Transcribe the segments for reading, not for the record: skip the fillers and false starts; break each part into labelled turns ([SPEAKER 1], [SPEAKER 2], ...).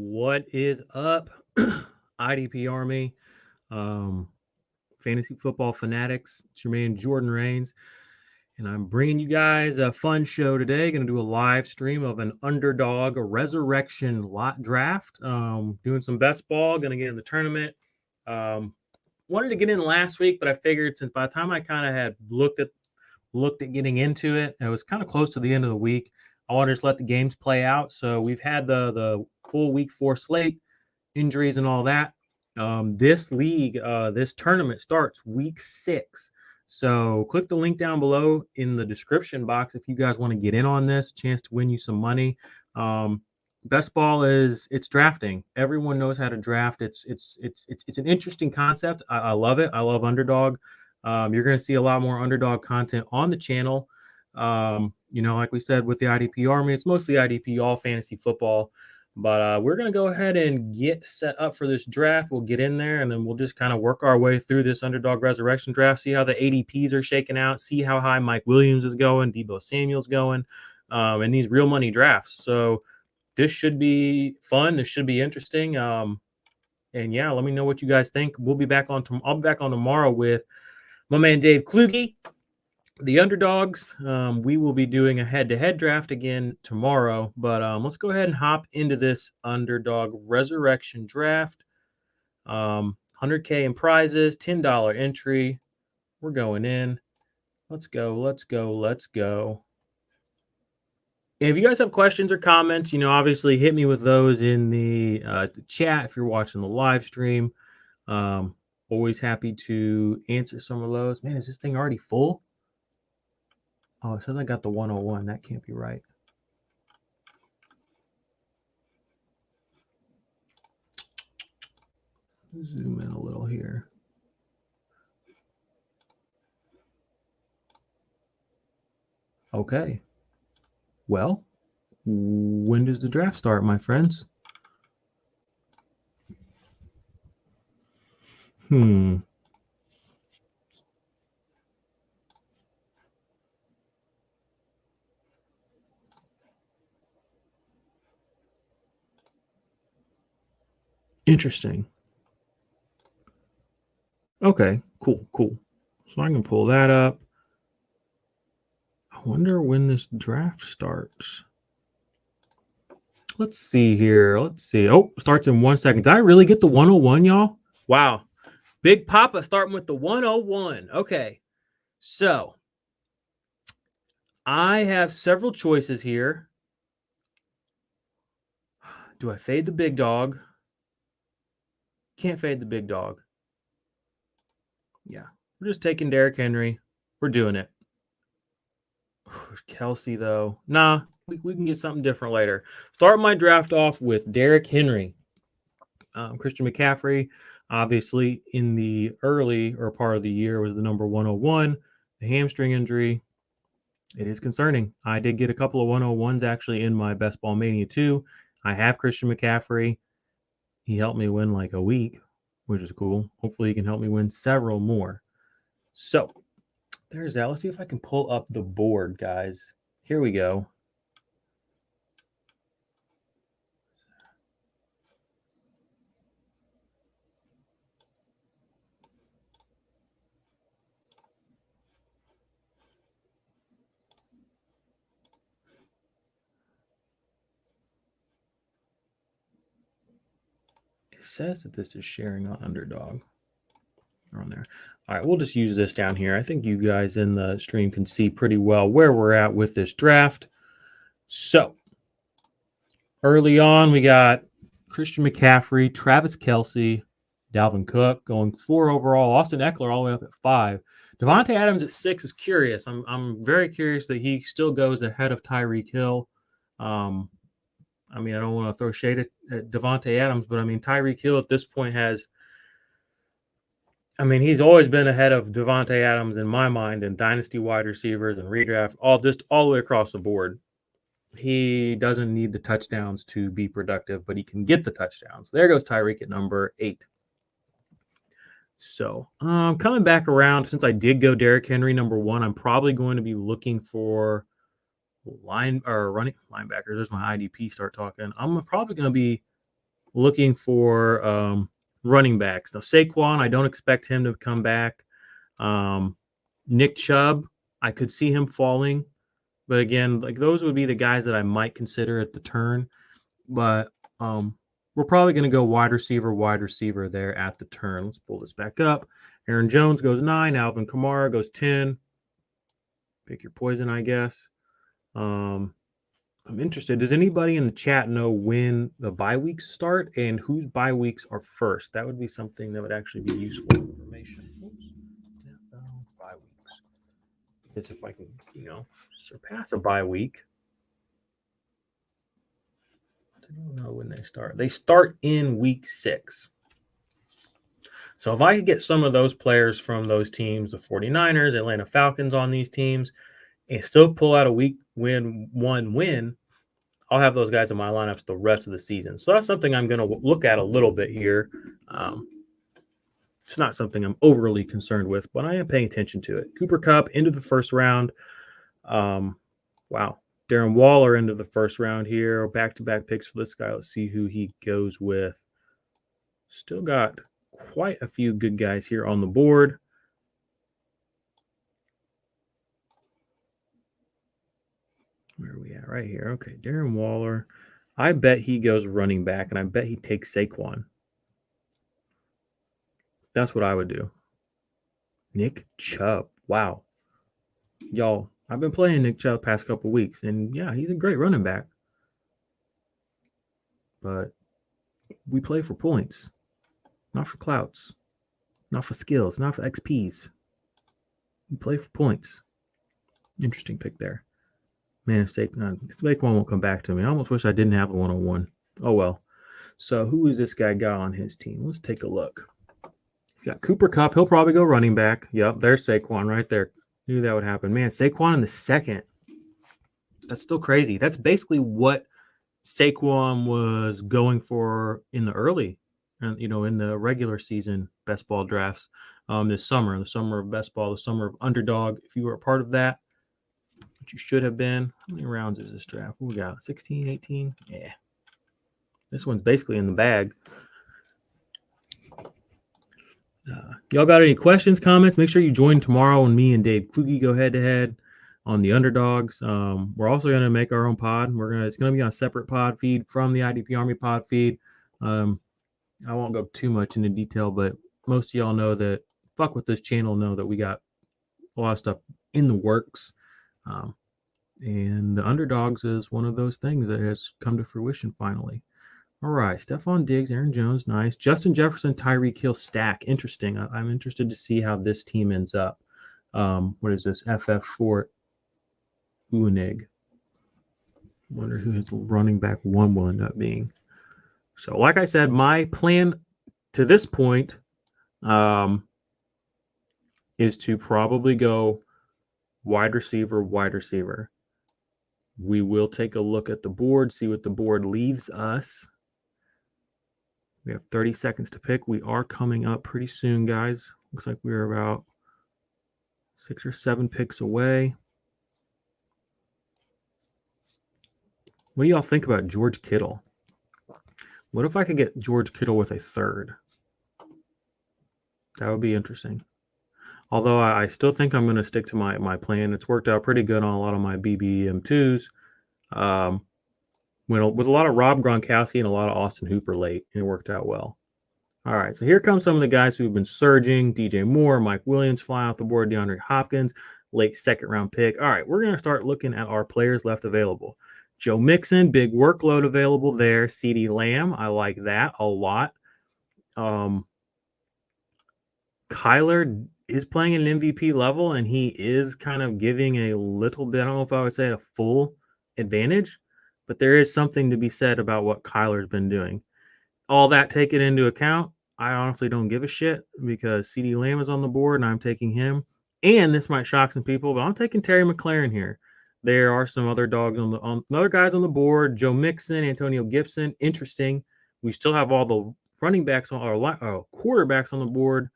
[SPEAKER 1] What is up, IDP Army, fantasy football fanatics? It's your man Jordan Rains, and I'm bringing you guys a fun show today. Going to do a live stream of an Underdog, a resurrection lot draft. Doing some best ball. Going to get in the tournament. Wanted to get in last week, but I figured since by the time I kind of had looked at getting into it, it was kind of close to the end of the week. I wanted to just let the games play out. So we've had the full week 4 slate, injuries and all that. This league, this tournament starts week 6. So click the link down below in the description box if you guys want to get in on this, chance to win you some money. Best ball it's drafting. Everyone knows how to draft. It's an interesting concept. I love it. I love Underdog. You're going to see a lot more Underdog content on the channel. Like we said with the IDP Army, it's mostly IDP, all fantasy football. But we're going to go ahead and get set up for this draft. We'll get in there, and then we'll just kind of work our way through this Underdog Resurrection draft, see how the ADPs are shaking out, see how high Mike Williams is going, Deebo Samuel's going, and these real money drafts. So this should be fun. This should be interesting. And yeah, let me know what you guys think. I'll be back on tomorrow with my man Dave Kluge, the Underdogs. We will be doing a head-to-head draft again tomorrow, but let's go ahead and hop into this Underdog Resurrection draft. 100K in prizes, $10 entry. We're going in. Let's go. And if you guys have questions or comments, obviously hit me with those in the chat if you're watching the live stream. Always happy to answer some of those. Man, is this thing already full? Oh, it says I got the 101. That can't be right. Zoom in a little here. Okay. Well, when does the draft start, my friends? Interesting. Okay, cool. So I can pull that up. I wonder when this draft starts. Let's see here. Oh, starts in 1 second. Did I really get the 101, y'all? Wow. Big Papa starting with the 101. Okay. So I have several choices here. Do I fade the big dog? Can't fade the big dog. Yeah. We're just taking Derrick Henry. We're doing it. Kelsey, though. Nah, we can get something different later. Start my draft off with Derrick Henry. Christian McCaffrey, obviously, in the early or part of the year was the number 101. The hamstring injury, it is concerning. I did get a couple of 101s actually in my Best Ball Mania 2. I have Christian McCaffrey. He helped me win like a week, which is cool. Hopefully he can help me win several more. So there's that. Let's see if I can pull up the board, guys. Here we go. It says that this is sharing on Underdog. On there. All right, we'll just use this down here. I think you guys in the stream can see pretty well where we're at with this draft. So early on, we got Christian McCaffrey, Travis Kelce, Dalvin Cook going 4 overall, Austin Eckler all the way up at 5. Devonta Adams at 6 is curious. I'm very curious that he still goes ahead of Tyreek Hill. I don't want to throw shade at Devonta Adams, but Tyreek Hill at this point he's always been ahead of Devonta Adams in my mind in dynasty wide receivers and redraft, all the way across the board. He doesn't need the touchdowns to be productive, but he can get the touchdowns. There goes Tyreek at number 8. So coming back around, since I did go Derrick Henry number 1, I'm probably going to be looking for running linebackers. There's my IDP start talking. I'm probably going to be looking for running backs. Now, Saquon, I don't expect him to come back. Nick Chubb, I could see him falling. But again, like those would be the guys that I might consider at the turn. But we're probably going to go wide receiver there at the turn. Let's pull this back up. Aaron Jones goes 9. Alvin Kamara goes 10. Pick your poison, I guess. I'm interested. Does anybody in the chat know when the bye weeks start and whose bye weeks are first? That would be something that would actually be useful information. Oops. Bye weeks. It's if I can, surpass a bye week. I don't know when they start. They start in week 6. So if I could get some of those players from those teams, the 49ers, Atlanta Falcons on these teams, and still pull out a week one win, I'll have those guys in my lineups the rest of the season. So that's something I'm going to look at a little bit here. It's not something I'm overly concerned with, but I am paying attention to it. Cooper Kupp into the first round. Wow. Darren Waller into the first round here. Back-to-back picks for this guy. Let's see who he goes with. Still got quite a few good guys here on the board. Where are we at? Right here. Okay, Darren Waller. I bet he goes running back, and I bet he takes Saquon. That's what I would do. Nick Chubb. Wow. Y'all, I've been playing Nick Chubb the past couple weeks, and yeah, he's a great running back. But we play for points, not for clouts, not for skills, not for XPs. We play for points. Interesting pick there. Man, if Saquon won't come back to me. I almost wish I didn't have a 101. Oh, well. So who is this guy got on his team? Let's take a look. He's got Cooper Kupp. He'll probably go running back. Yep, there's Saquon right there. Knew that would happen. Man, Saquon in the second. That's still crazy. That's basically what Saquon was going for in the early, and in the regular season best ball drafts this summer, the summer of best ball, the summer of Underdog. If you were a part of that, which you should have been. How many rounds is this draft? What we got? 16, 18? Yeah. This one's basically in the bag. Y'all got any questions, comments? Make sure you join tomorrow when me and Dave Kluge go head-to-head on the Underdogs. We're also going to make our own pod. It's going to be on a separate pod feed from the IDP Army pod feed. I won't go too much into detail, but most of y'all know that fuck with this channel know that we got a lot of stuff in the works. And the Underdogs is one of those things that has come to fruition finally. All right, Stephon Diggs, Aaron Jones, nice. Justin Jefferson, Tyreek Hill stack. Interesting. I'm interested to see how this team ends up. What is this? FF4 Unig. Wonder who his running back 1 will end up being. So, like I said, my plan to this point is to probably go wide receiver. We will take a look at the board, see what the board leaves us. We have 30 seconds to pick. We are coming up pretty soon, guys. Looks like we're about 6 or 7 picks away. What do y'all think about George Kittle? What if I could get George Kittle with a third? That would be interesting. Although I still think I'm going to stick to my plan. It's worked out pretty good on a lot of my BBM2s. With a lot of Rob Gronkowski and a lot of Austin Hooper late, and it worked out well. All right, so here comes some of the guys who've been surging. DJ Moore, Mike Williams flying off the board, DeAndre Hopkins, late second-round pick. All right, we're going to start looking at our players left available. Joe Mixon, big workload available there. CeeDee Lamb, I like that a lot. Kyler is playing at an MVP level, and he is kind of giving a little bit, I don't know if I would say a full advantage, but there is something to be said about what Kyler's been doing. All that taken into account, I honestly don't give a shit because CeeDee Lamb is on the board, and I'm taking him. And this might shock some people, but I'm taking Terry McLaurin here. There are some other dogs other guys on the board. Joe Mixon, Antonio Gibson, interesting. We still have all the running backs or quarterbacks on the board.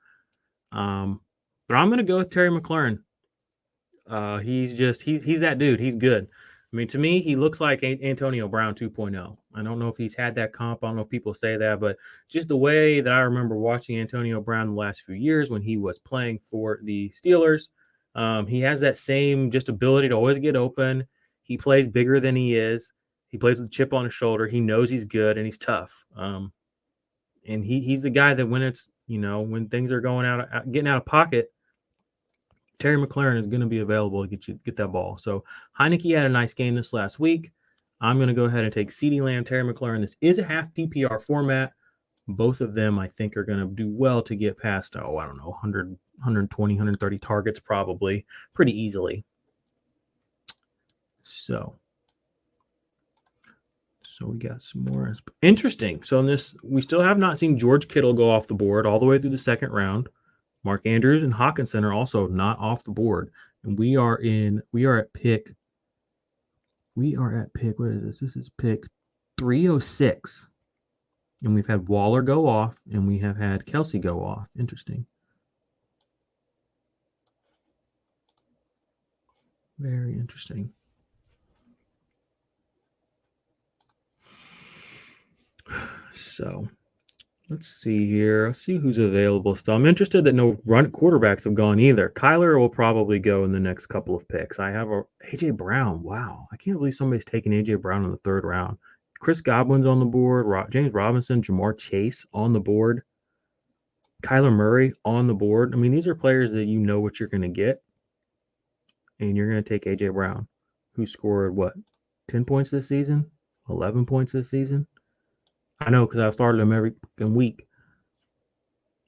[SPEAKER 1] But I'm going to go with Terry McLaurin. He's that dude. He's good. I mean, to me, he looks like Antonio Brown 2.0. I don't know if he's had that comp. I don't know if people say that, but just the way that I remember watching Antonio Brown the last few years when he was playing for the Steelers, he has that same just ability to always get open. He plays bigger than he is. He plays with a chip on his shoulder. He knows he's good and he's tough. And he's the guy that when things are getting out of pocket, Terry McLaurin is going to be available to get that ball. So Heineke had a nice game this last week. I'm going to go ahead and take CeeDee Lamb, Terry McLaurin. This is a half PPR format. Both of them, I think, are going to do well to get past, 100, 120, 130 targets probably pretty easily. So we got some more. Interesting. So in this, we still have not seen George Kittle go off the board all the way through the second round. Mark Andrews and Hawkinson are also not off the board. And we are at pick, what is this? This is pick 306. And we've had Waller go off, and we have had Kelsey go off. Interesting. Very interesting. So let's see here. Let's see who's available still. I'm interested that no run quarterbacks have gone either. Kyler will probably go in the next couple of picks. I have A.J. Brown. Wow. I can't believe somebody's taking A.J. Brown in the third round. Chris Godwin's on the board. James Robinson, Jamar Chase on the board. Kyler Murray on the board. I mean, these are players that you know what you're going to get. And you're going to take A.J. Brown, who scored, 10 points this season? 11 points this season? I know because I've started him every week.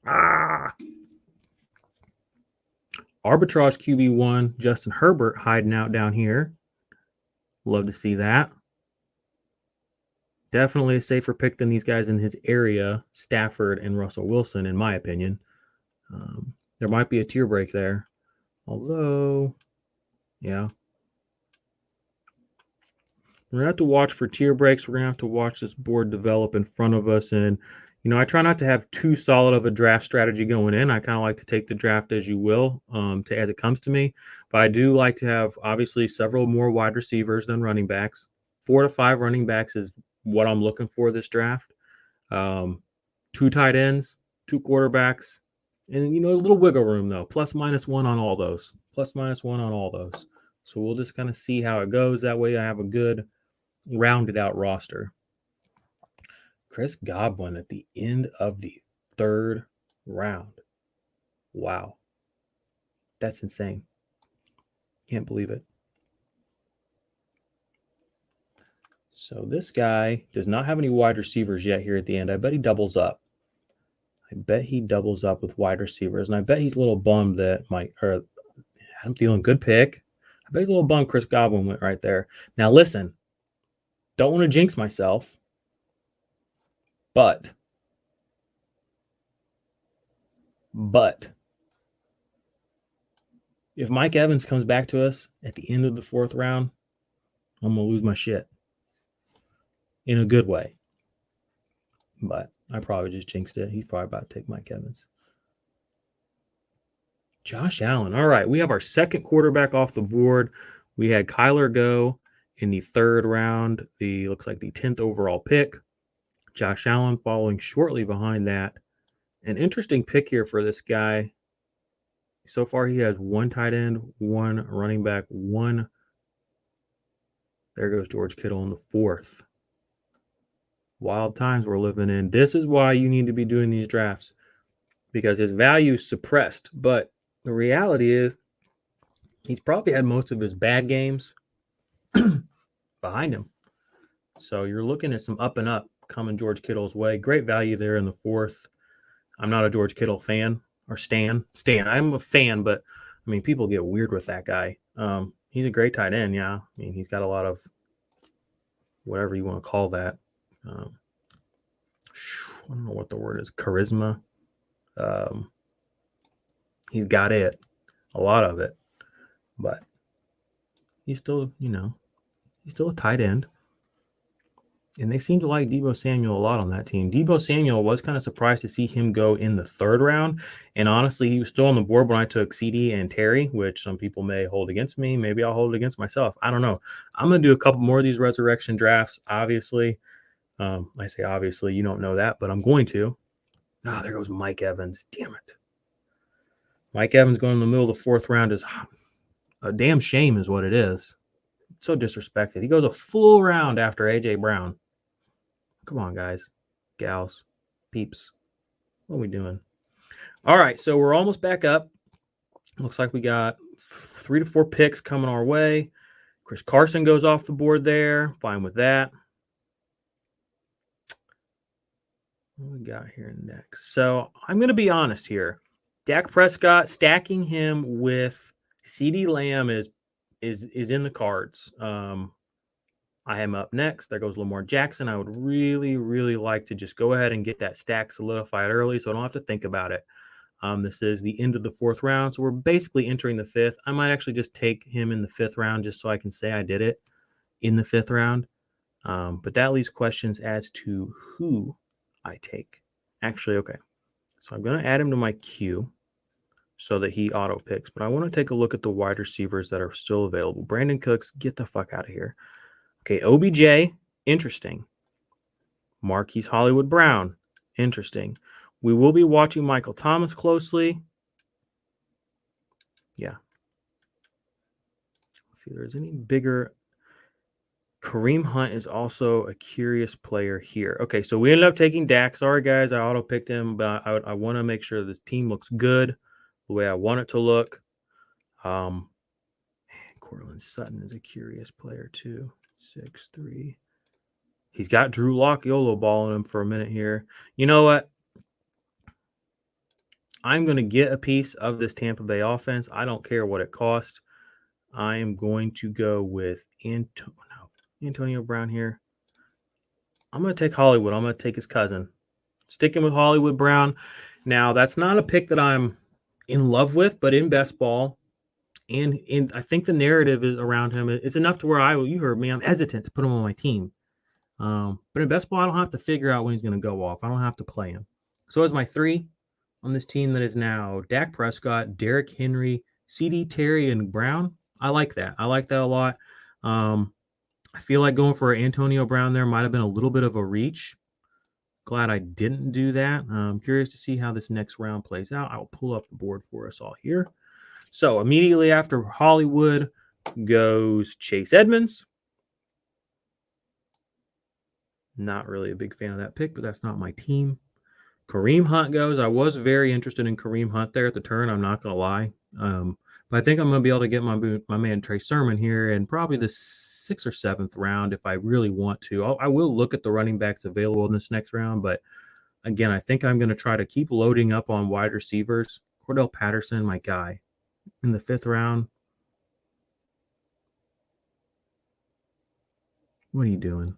[SPEAKER 1] Arbitrage QB1, Justin Herbert hiding out down here. Love to see that. Definitely a safer pick than these guys in his area, Stafford and Russell Wilson, in my opinion. There might be a tier break there. Although, yeah. We're going to have to watch for tier breaks. We're going to have to watch this board develop in front of us. And, I try not to have too solid of a draft strategy going in. I kind of like to take the draft as you will, as it comes to me. But I do like to have, obviously, several more wide receivers than running backs. 4 to 5 running backs is what I'm looking for this draft. 2 tight ends, 2 quarterbacks, and, a little wiggle room, though. ±1 on all those. ±1 on all those. So we'll just kind of see how it goes. That way I have a good rounded out roster. Chris Godwin at the end of the third round. Wow. That's insane. Can't believe it. So this guy does not have any wide receivers yet here at the end. I bet he doubles up. With wide receivers. And I bet he's a little bummed that I'm feeling good pick. I bet he's a little bummed Chris Godwin went right there. Now listen, don't want to jinx myself, but if Mike Evans comes back to us at the end of the fourth round, I'm going to lose my shit in a good way. But I probably just jinxed it. He's probably about to take Mike Evans. Josh Allen. All right, we have our second quarterback off the board. We had Kyler go in the third round. Looks like the 10th overall pick. Josh Allen following shortly behind that. An interesting pick here for this guy. So far, he has 1 tight end, 1 running back, 1. There goes George Kittle in the 4th. Wild times we're living in. This is why you need to be doing these drafts, because his value is suppressed. But the reality is he's probably had most of his bad games behind him. So you're looking at some up and up coming George Kittle's way. Great value there in the 4th. I'm not a George Kittle fan or Stan. I'm a fan, but I mean, people get weird with that guy. He's a great tight end. Yeah. I mean, he's got a lot of whatever you want to call that. I don't know what the word is. Charisma. He's got it. A lot of it. But he's still, he's still a tight end. And they seem to like Deebo Samuel a lot on that team. Deebo Samuel, was kind of surprised to see him go in the 3rd round. And honestly, he was still on the board when I took CD and Terry, which some people may hold against me. Maybe I'll hold it against myself. I don't know. I'm going to do a couple more of these resurrection drafts, obviously. I say obviously, you don't know that, but I'm going to. Ah, there goes Mike Evans. Damn it. Mike Evans going in the middle of the 4th round is a damn shame is what it is. So disrespected. He goes a full round after A.J. Brown. Come on, guys, gals, peeps. What are we doing? All right, so we're almost back up. Looks like we got 3 to 4 picks coming our way. Chris Carson goes off the board there. Fine with that. What we got here next? So I'm going to be honest here. Dak Prescott, stacking him with CeeDee Lamb is in the cards. I am up next. There goes Lamar Jackson. I would really, really like to just go ahead and get that stack solidified early so I don't have to think about it. This is the end of the 4th round, so we're basically entering the 5th. I might actually just take him in the 5th round just so I can say I did it in the 5th round. But that leaves questions as to who I take. Actually, okay. So I'm going to add him to my queue so that he auto picks. But I want to take a look at the wide receivers that are still available. Brandon Cooks, get the fuck out of here. Okay, OBJ, interesting. Marquise Hollywood Brown, interesting. We will be watching Michael Thomas closely. Yeah. Let's see if there's any bigger. Kareem Hunt is also a curious player here. Okay, so we ended up taking Dak. Sorry, guys, I auto-picked him, but I want to make sure this team looks good the way I want it to look. Cortland Sutton is a curious player too. 6'3". He's got Drew Lock YOLO balling him for a minute here. You know what? I'm going to get a piece of this Tampa Bay offense. I don't care what it costs. I am going to go with Antonio Brown here. I'm going to take Hollywood. I'm going to take his cousin. Sticking with Hollywood Brown. Now, that's not a pick that I'm in love with, but in best ball, and I think the narrative is around him is enough to where you heard me, I'm hesitant to put him on my team. But in best ball, I don't have to figure out when he's going to go off. I don't have to play him. So as my 3 on this team that is now Dak Prescott, Derrick Henry, CD, Terry, and Brown. I like that. I like that a lot. I feel like going for Antonio Brown there might have been a little bit of a reach. Glad I didn't do that. I'm curious to see how this next round plays out. I'll pull up the board for us all here. So immediately after Hollywood goes Chase Edmonds. Not really a big fan of that pick, but that's not my team. Kareem Hunt goes. I was very interested in Kareem Hunt there at the turn. I'm not going to lie. But I think I'm going to be able to get my man Trey Sermon here in probably the 6th or 7th round if I really want to. I will look at the running backs available in this next round. But again, I think I'm going to try to keep loading up on wide receivers. Cordell Patterson, my guy, in the 5th round. What are you doing?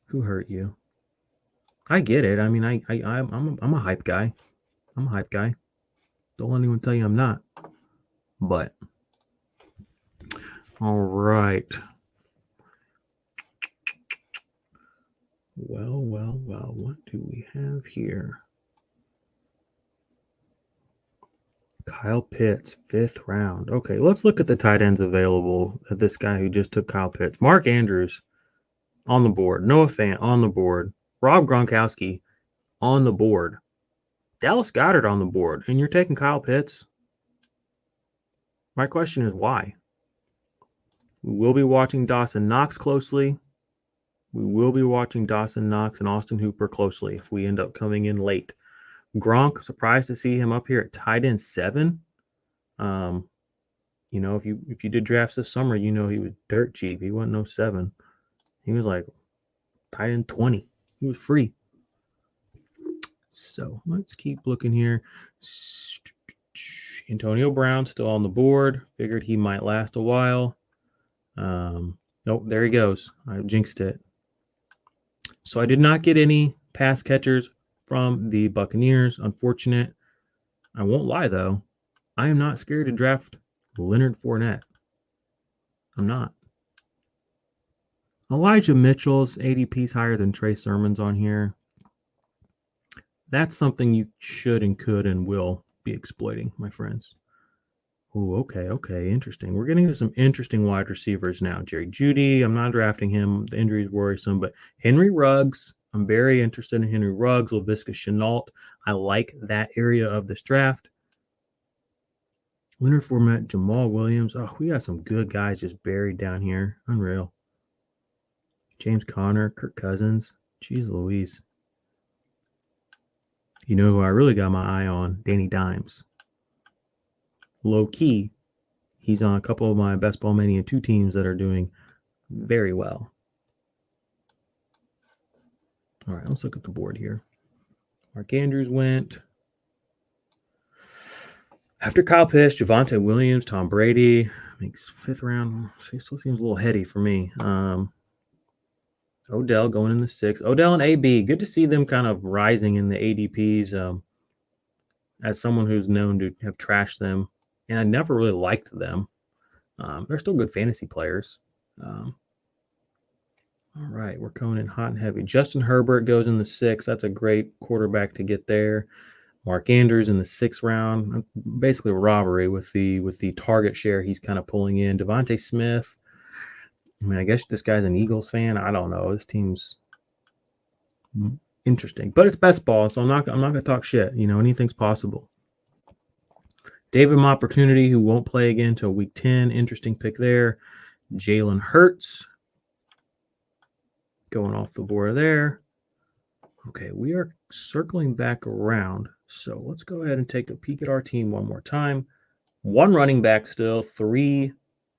[SPEAKER 1] Who hurt you? I get it. I mean, I'm a hype guy. I'm a hype guy. Don't let anyone tell you I'm not. But all right. Well. What do we have here? Kyle Pitts, 5th round. Okay, let's look at the tight ends available. This guy who just took Kyle Pitts. Mark Andrews on the board. Noah Fant on the board. Rob Gronkowski on the board. Dallas Goedert on the board. And you're taking Kyle Pitts? My question is why? We will be watching Dawson Knox closely. We will be watching Dawson Knox and Austin Hooper closely if we end up coming in late. Gronk, surprised to see him up here at tight end 7. You know, if you did drafts this summer, you know he was dirt cheap. He wasn't no 7. He was like tight end 20. He was free. So let's keep looking here. Antonio Brown still on the board. Figured he might last a while. Nope, there he goes. I jinxed it. So I did not get any pass catchers from the Buccaneers. Unfortunate. I won't lie, though. I am not scared to draft Leonard Fournette. I'm not. Elijah Mitchell's ADP's higher than Trey Sermon's on here. That's something you should and could and will be exploiting, my friends. Oh, okay, interesting. We're getting to some interesting wide receivers now. Jerry Jeudy, I'm not drafting him. The injury is worrisome, but Henry Ruggs, I'm very interested in Henry Ruggs. Laviska Shenault, I like that area of this draft. Winter format, Jamal Williams. Oh, we got some good guys just buried down here. Unreal. James Conner, Kirk Cousins. Jeez Louise. You know who I really got my eye on? Danny Dimes. Low key, he's on a couple of my Best Ball Mania 2 teams that are doing very well. All right, let's look at the board here. Mark Andrews went. After Kyle Pitts, Devonta Williams, Tom Brady. Makes 5th round. He still seems a little heady for me. Odell going in the 6th. Odell and AB. Good to see them kind of rising in the ADPs. As someone who's known to have trashed them, and I never really liked them. They're still good fantasy players. All right, we're coming in hot and heavy. Justin Herbert goes in the 6th. That's a great quarterback to get there. Mark Andrews in the 6th round. Basically a robbery with the target share he's kind of pulling in. Devontae Smith. I mean, I guess this guy's an Eagles fan. I don't know. This team's interesting, but it's best ball, so I'm not gonna talk shit. You know, anything's possible. David Opportunity, who won't play again until week 10. Interesting pick there. Jalen Hurts going off the board there. Okay, we are circling back around. So let's go ahead and take a peek at our team one more time. 1 running back still, 3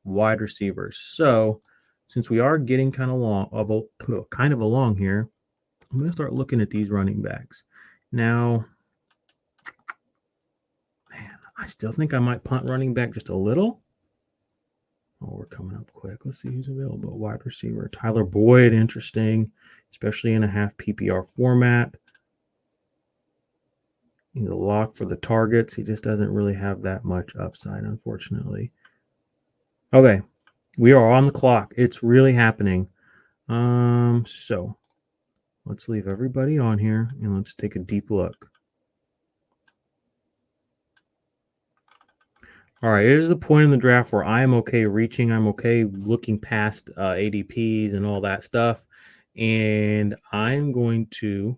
[SPEAKER 1] wide receivers. So since we are getting kind of along here, I'm going to start looking at these running backs. Now, man, I still think I might punt running back just a little. Oh, we're coming up quick. Let's see who's available. Wide receiver. Tyler Boyd, interesting, especially in a half PPR format. He's a lock for the targets. He just doesn't really have that much upside, unfortunately. Okay, we are on the clock. It's really happening. So let's leave everybody on here and let's take a deep look. All right, it is the point in the draft where I am okay reaching. I'm okay looking past ADPs and all that stuff. And I'm going to,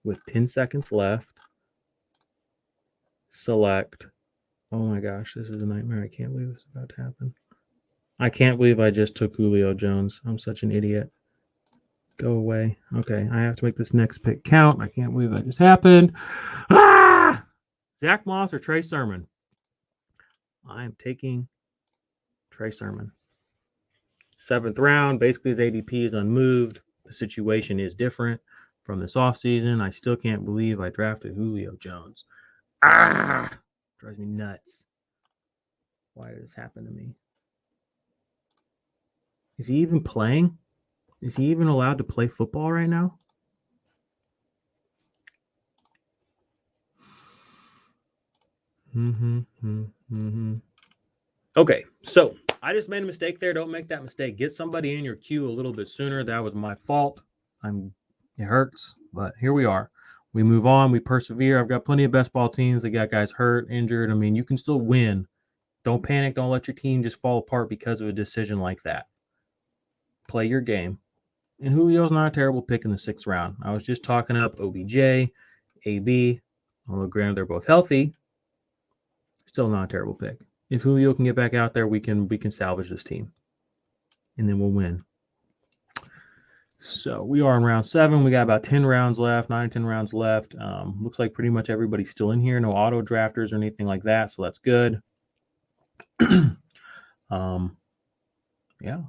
[SPEAKER 1] with 10 seconds left, select. Oh my gosh, this is a nightmare. I can't believe this is about to happen. I can't believe I just took Julio Jones. I'm such an idiot. Go away. Okay, I have to make this next pick count. I can't believe that just happened. Ah! Zach Moss or Trey Sermon? I am taking Trey Sermon. 7th round. Basically, his ADP is unmoved. The situation is different from this offseason. I still can't believe I drafted Julio Jones. Drives me nuts. Why did this happen to me? Is he even playing? Is he even allowed to play football right now? Okay, so I just made a mistake there. Don't make that mistake. Get somebody in your queue a little bit sooner. That was my fault. It hurts, but here we are. We move on. We persevere. I've got plenty of best ball teams that got guys hurt, injured. I mean, you can still win. Don't panic. Don't let your team just fall apart because of a decision like that. Play your game. And Julio's not a terrible pick in the 6th round. I was just talking up OBJ, AB. Although granted they're both healthy, still not a terrible pick. If Julio can get back out there, we can salvage this team, and then we'll win. So we are in round 7. We got about 10 rounds left, 9 or 10 rounds left. Looks like pretty much everybody's still in here. No auto drafters or anything like that, so that's good. Yeah.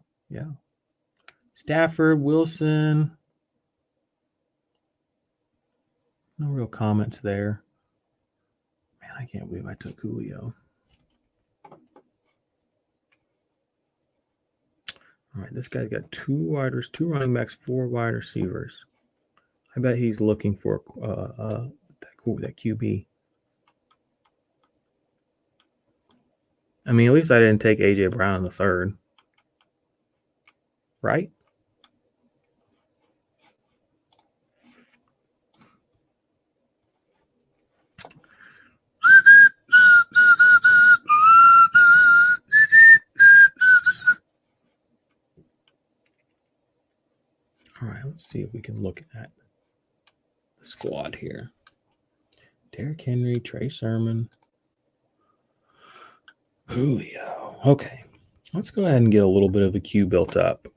[SPEAKER 1] Stafford, Wilson. No real comments there. Man, I can't believe I took Julio. All right, this guy's got 2 running backs, 4 wide receivers. I bet he's looking for that QB. I mean, at least I didn't take A.J. Brown in the 3rd. Right? see if we can look at the squad here. Derrick Henry, Trey Sermon, Julio. Okay, let's go ahead and get a little bit of a queue built up.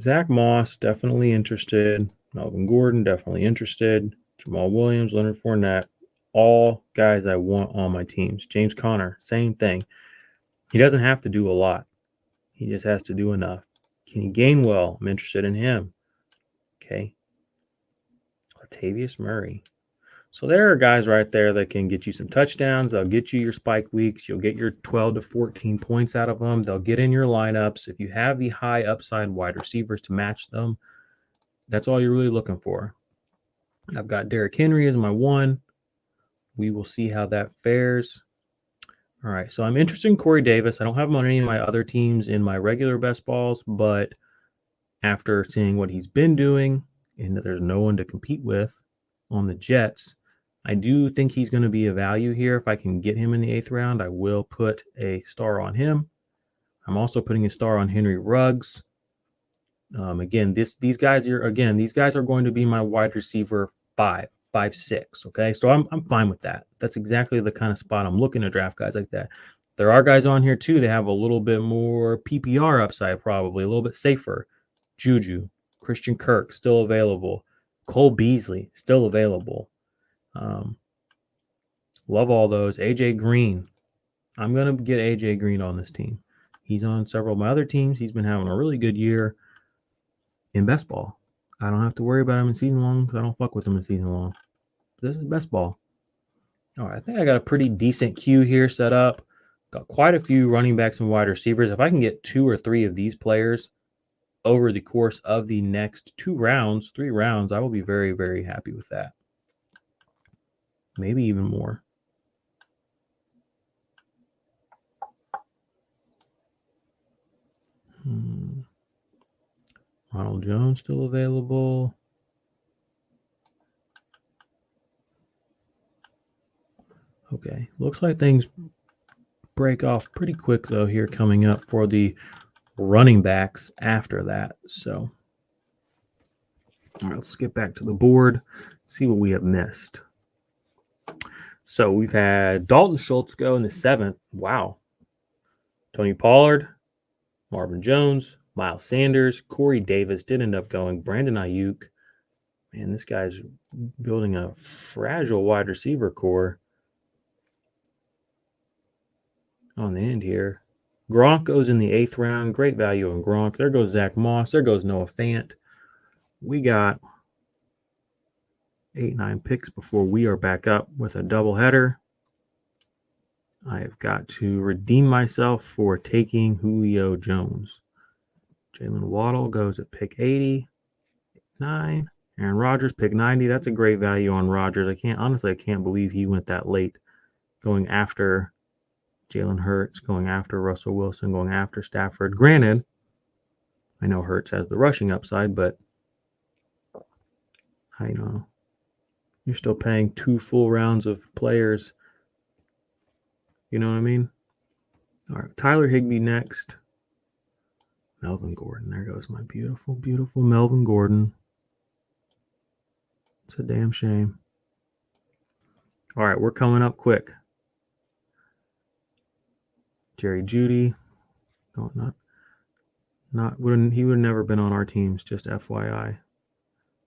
[SPEAKER 1] Zach Moss, definitely interested. Melvin Gordon, definitely interested. Jamal Williams, Leonard Fournette, all guys I want on my teams. James Conner, same thing. He doesn't have to do a lot. He just has to do enough. Kenny Gainwell, I'm interested in him. Okay. Latavius Murray. So there are guys right there that can get you some touchdowns. They'll get you your spike weeks. You'll get your 12 to 14 points out of them. They'll get in your lineups. If you have the high upside wide receivers to match them, that's all you're really looking for. I've got Derrick Henry as my one. We will see how that fares. All right, so I'm interested in Corey Davis. I don't have him on any of my other teams in my regular best balls, but after seeing what he's been doing and that there's no one to compete with on the Jets, I do think he's going to be a value here. If I can get him in the 8th round, I will put a star on him. I'm also putting a star on Henry Ruggs. Again, these guys are going to be my wide receiver 5, 6. Okay, so I'm fine with that. That's exactly the kind of spot I'm looking to draft guys like that. There are guys on here too that have a little bit more PPR upside, probably a little bit safer. Juju, Christian Kirk, still available. Cole Beasley, still available. Love all those. AJ Green. I'm going to get AJ Green on this team. He's on several of my other teams. He's been having a really good year in best ball. I don't have to worry about him in season long because I don't fuck with him in season long. This is best ball. All right, I think I got a pretty decent queue here set up. Got quite a few running backs and wide receivers. If I can get 2 or 3 of these players over the course of the next 3 rounds, I will be very, very happy with that. Maybe even more. Ronald Jones still available. Okay, looks like things break off pretty quick though here coming up for the running backs after that. So, all right, let's get back to the board, see what we have missed. So we've had Dalton Schultz go in the 7th. Wow. Tony Pollard, Marvin Jones, Miles Sanders, Corey Davis did end up going. Brandon Ayuk. Man, this guy's building a fragile wide receiver core on the end here. Gronk goes in the 8th round. Great value on Gronk. There goes Zach Moss. There goes Noah Fant. We got 8, 9 picks before we are back up with a doubleheader. I have got to redeem myself for taking Julio Jones. Jalen Waddle goes at pick 89. Aaron Rodgers, pick 90. That's a great value on Rodgers. I can't believe he went that late, going after Jalen Hurts, going after Russell Wilson, going after Stafford. Granted, I know Hurts has the rushing upside, but I know you're still paying 2 full rounds of players. You know what I mean? All right, Tyler Higbee next. Melvin Gordon. There goes my beautiful, beautiful Melvin Gordon. It's a damn shame. All right, we're coming up quick. Jerry Jeudy. No, he would have never been on our teams, just FYI.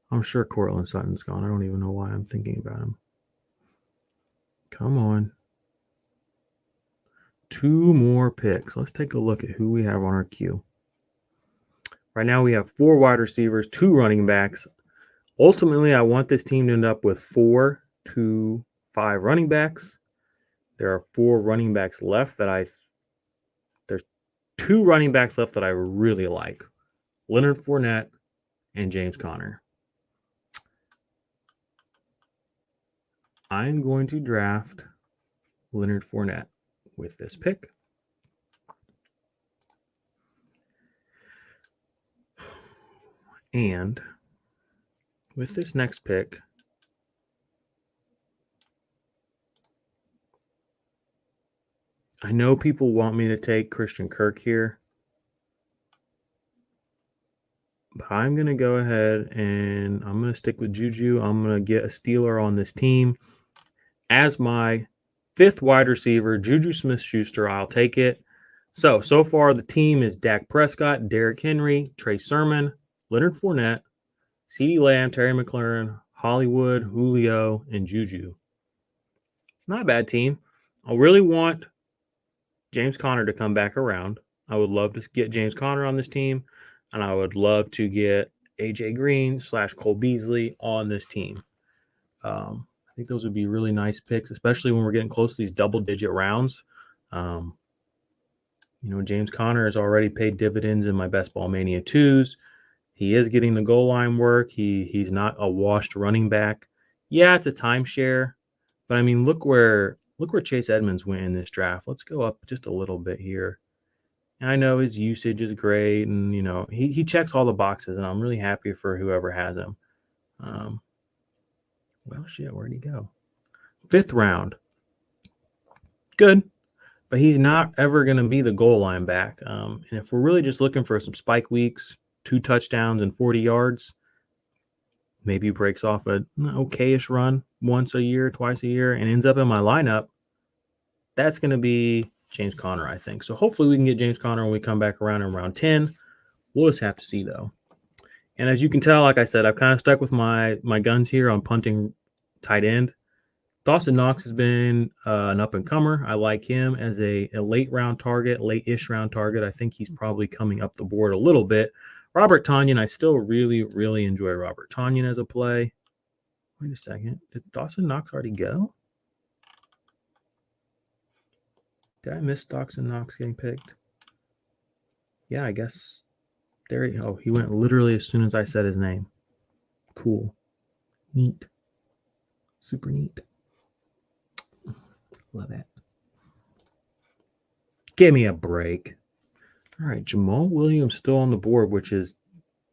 [SPEAKER 1] I'm sure Cortland Sutton's gone. I don't even know why I'm thinking about him. Come on. 2 more picks. Let's take a look at who we have on our queue. Right now we have 4 wide receivers, 2 running backs. Ultimately, I want this team to end up with 4 to 5 running backs. There are 4 running backs left there's 2 running backs left that I really like. Leonard Fournette and James Conner. I'm going to draft Leonard Fournette with this pick. And with this next pick, I know people want me to take Christian Kirk here, But I'm going to go ahead and I'm going to stick with Juju. I'm going to get a Steeler on this team as my 5th wide receiver, Juju Smith-Schuster. I'll take it. So far the team is Dak Prescott, Derrick Henry, Trey Sermon, Leonard Fournette, CeeDee Lamb, Terry McLaurin, Hollywood, Julio, and Juju. Not a bad team. I really want James Conner to come back around. I would love to get James Conner on this team, and I would love to get AJ Green / Cole Beasley on this team. I think those would be really nice picks, especially when we're getting close to these double-digit rounds. James Conner has already paid dividends in my Best Ball Mania 2s. He is getting the goal line work. He's not a washed running back. Yeah, it's a timeshare, but I mean, look where Chase Edmonds went in this draft. Let's go up just a little bit here. And I know his usage is great, and he checks all the boxes, and I'm really happy for whoever has him. Well, shit, where'd he go? 5th round. Good, but he's not ever going to be the goal line back. And if we're really just looking for some spike weeks, 2 touchdowns and 40 yards, maybe breaks off an okay-ish run once a year, twice a year, and ends up in my lineup, that's going to be James Conner, I think. So hopefully we can get James Conner when we come back around in round 10. We'll just have to see, though. And as you can tell, like I said, I've kind of stuck with my guns here on punting tight end. Dawson Knox has been an up-and-comer. I like him as a late-round target, late-ish round target. I think he's probably coming up the board a little bit. Robert Tonyan, I still really, really enjoy Robert Tonyan as a play. Wait a second. Did Dawson Knox already go? Did I miss Dawson Knox getting picked? Yeah, I guess. He went literally as soon as I said his name. Cool. Neat. Super neat. Love that. Give me a break. All right, Jamal Williams still on the board, which is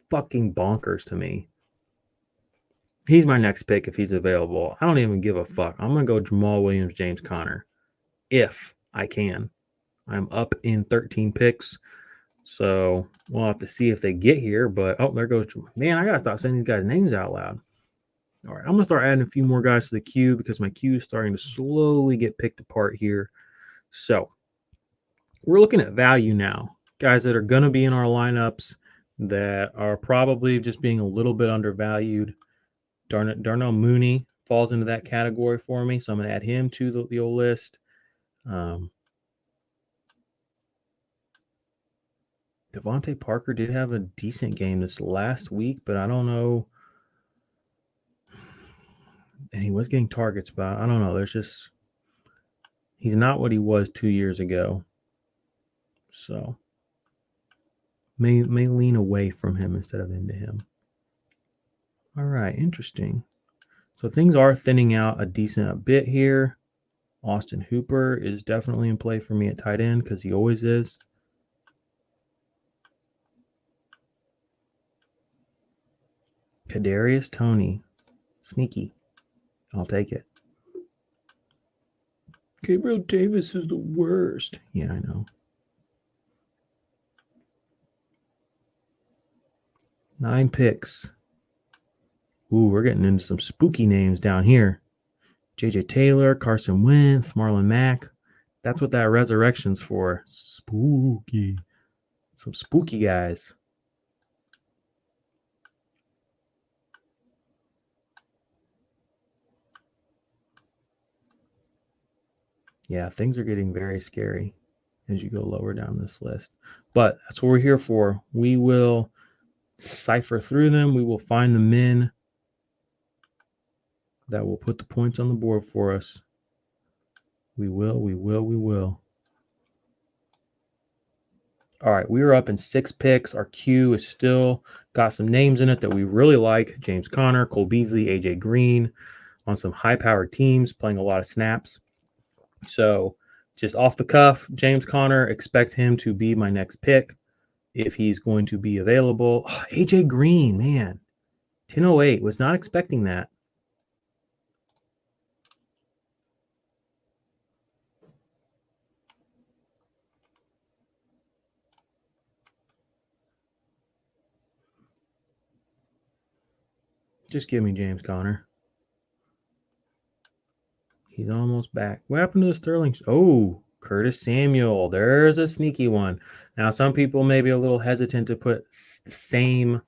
[SPEAKER 1] fucking bonkers to me. He's my next pick if he's available. I don't even give a fuck. I'm going to go Jamal Williams, James Conner, if I can. I'm up in 13 picks, so we'll have to see if they get here. But, there goes. Man, I got to stop saying these guys' names out loud. All right, I'm going to start adding a few more guys to the queue because my queue is starting to slowly get picked apart here. So we're looking at value now. Guys that are going to be in our lineups that are probably just being a little bit undervalued. Darnell Mooney falls into that category for me, so I'm going to add him to the old list. Devonta Parker did have a decent game this last week, but I don't know. And he was getting targets, but I don't know. He's not what he was 2 years ago. So may lean away from him instead of into him. All right, interesting. So things are thinning out a decent bit here. Austin Hooper is definitely in play for me at tight end because he always is. Kadarius Toney, sneaky. I'll take it. Gabriel Davis is the worst. Yeah, I know. 9 picks. Ooh, we're getting into some spooky names down here. J.J. Taylor, Carson Wentz, Marlon Mack. That's what that resurrection's for. Spooky. Some spooky guys. Yeah, things are getting very scary as you go lower down this list. But that's what we're here for. We will cipher through them. We will find the men that will put the points on the board for us. We will. All right, we are up in 6 picks. Our queue is still got some names in it that we really like. James Conner, Cole Beasley, AJ Green on some high-powered teams playing a lot of snaps. So just off the cuff, James Conner, expect him to be my next pick if he's going to be available. Oh, AJ Green, man. 1008, was not expecting that. Just give me James Conner. He's almost back. What happened to the Sterling? Oh, Curtis Samuel. There's a sneaky one. Now, some people may be a little hesitant to put the same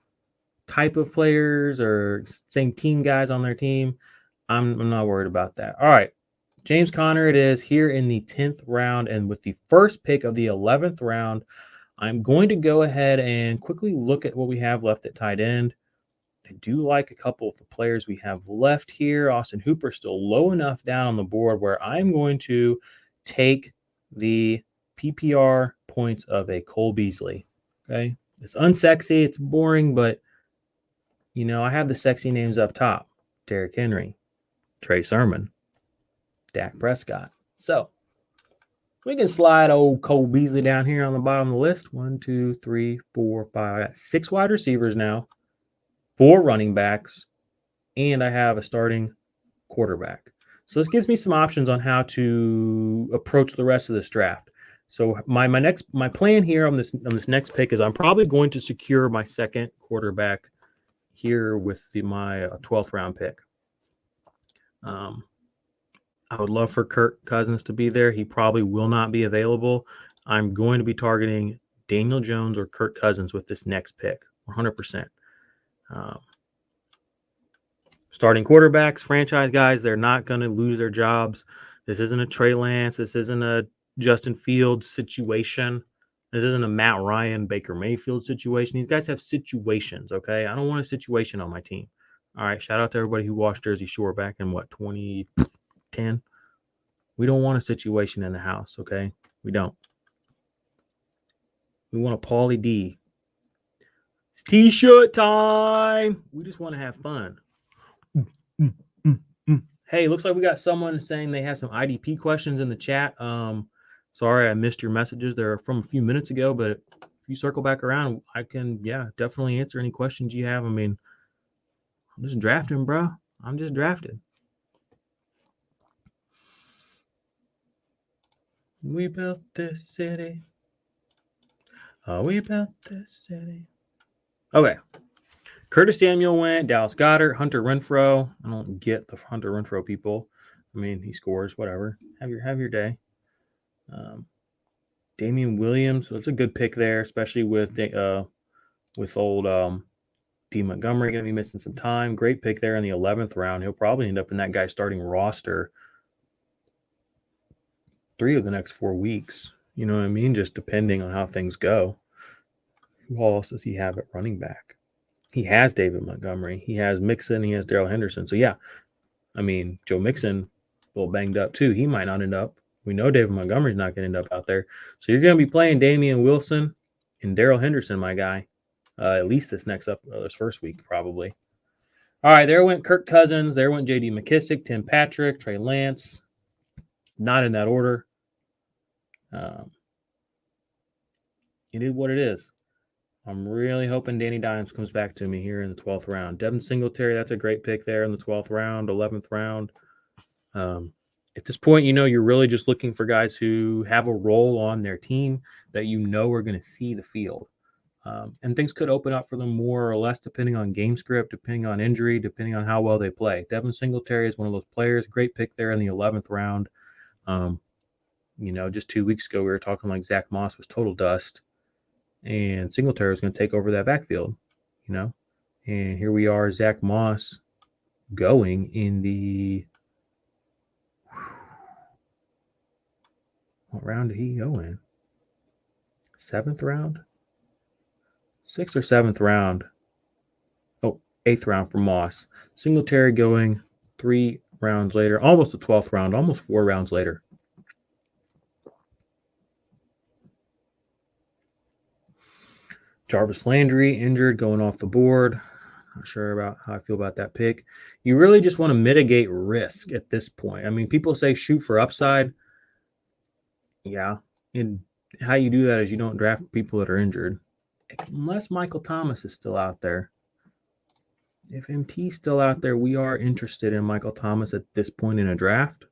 [SPEAKER 1] type of players or same team guys on their team. I'm not worried about that. All right. James Conner it is here in the 10th round. And with the first pick of the 11th round, I'm going to go ahead and quickly look at what we have left at tight end. I do like a couple of the players we have left here. Austin Hooper still low enough down on the board where I'm going to take the PPR points of a Cole Beasley. Okay. It's unsexy. It's boring, but, you know, I have the sexy names up top. Derrick Henry, Trey Sermon, Dak Prescott. So we can slide old Cole Beasley down here on the bottom of the list. 1, 2, 3, 4, 5. I got 6 wide receivers now, 4 running backs, and I have a starting quarterback. So this gives me some options on how to approach the rest of this draft. So my plan here on this next pick is I'm probably going to secure my second quarterback here with my 12th round pick. I would love for Kirk Cousins to be there. He probably will not be available. I'm going to be targeting Daniel Jones or Kirk Cousins with this next pick, 100%. Starting quarterbacks, franchise guys, they're not going to lose their jobs. This isn't a Trey Lance. This isn't a Justin Fields situation. This isn't a Matt Ryan, Baker Mayfield situation. These guys have situations, okay? I don't want a situation on my team. All right, shout out to everybody who watched Jersey Shore back in, 2010? We don't want a situation in the house, okay? We don't. We want a Paulie D. It's T-shirt time. We just want to have fun. Hey, looks like we got someone saying they have some IDP questions in the chat. Sorry, I missed your messages. They're from a few minutes ago, but if you circle back around, I can, definitely answer any questions you have. I mean, I'm just drafting, bro. I'm just drafting. We built this city. Oh, we built this city. Okay. Curtis Samuel went, Dallas Goedert, Hunter Renfrow. I don't get the Hunter Renfrow people. I mean, he scores, whatever. Have your day. Damian Williams, so it's a good pick there, especially with old D. Montgomery going to be missing some time. Great pick there in the 11th round. He'll probably end up in that guy's starting roster 3 of the next 4 weeks. You know what I mean? Just depending on how things go. Who else does he have at running back? He has David Montgomery. He has Mixon. He has Darrell Henderson. So, yeah, I mean, Joe Mixon, a little banged up too. He might not end up. We know David Montgomery's not going to end up out there. So you're going to be playing Damian Wilson and Darrell Henderson, my guy, at least this first week probably. All right, there went Kirk Cousins. There went J.D. McKissick, Tim Patrick, Trey Lance. Not in that order. It is what it is. I'm really hoping Danny Dimes comes back to me here in the 12th round. Devin Singletary, that's a great pick there in the 12th round, 11th round. At this point, you're really just looking for guys who have a role on their team that are going to see the field. And things could open up for them more or less depending on game script, depending on injury, depending on how well they play. Devin Singletary is one of those players. Great pick there in the 11th round. Just 2 weeks ago, we were talking like Zach Moss was total dust. And Singletary was going to take over that backfield, And here we are, Zach Moss going in the... What round did he go in? 7th round? 6th or 7th round? Oh, 8th round for Moss. Singletary going 3 rounds later, almost the 12th round, almost 4 rounds later. Jarvis Landry injured, going off the board. Not sure about how I feel about that pick. You really just want to mitigate risk at this point. I mean, people say shoot for upside. Yeah. And how you do that is you don't draft people that are injured. Unless Michael Thomas is still out there. If MT's still out there, we are interested in Michael Thomas at this point in a draft.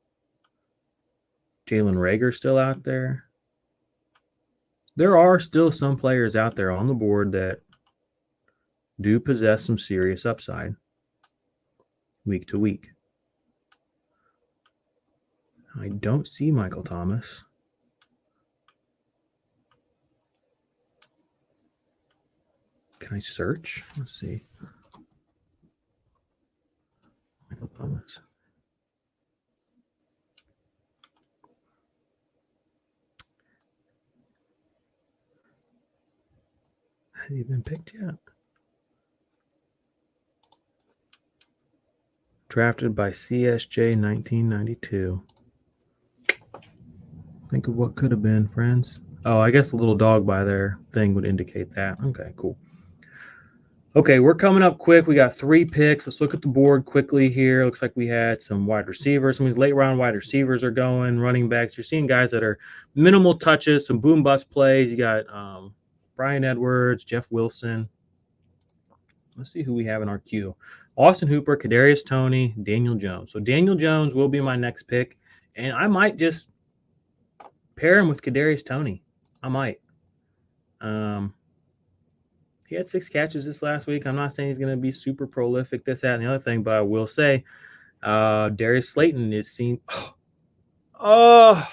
[SPEAKER 1] Jalen Reagor still out there. There are still some players out there on the board that do possess some serious upside. week to week. I don't see Michael Thomas. Can I search? Let's see. Michael Thomas. Has he been picked yet? Drafted by CSJ 1992. Think of what could have been, friends. Oh, I guess the little dog by their thing would indicate that. Okay, cool. Okay, we're coming up quick. We got 3 picks. Let's look at the board quickly here. Looks like we had some wide receivers. Some of these late round wide receivers are going, running backs. You're seeing guys that are minimal touches, some boom bust plays. You got Brian Edwards, Jeff Wilson. Let's see who we have in our queue. Austin Hooper, Kadarius Toney, Daniel Jones. So Daniel Jones will be my next pick, and I might just pair him with Kadarius Toney. I might. He had 6 catches this last week. I'm not saying he's going to be super prolific, this, that, and the other thing, but I will say Darius Slayton is seen. Oh,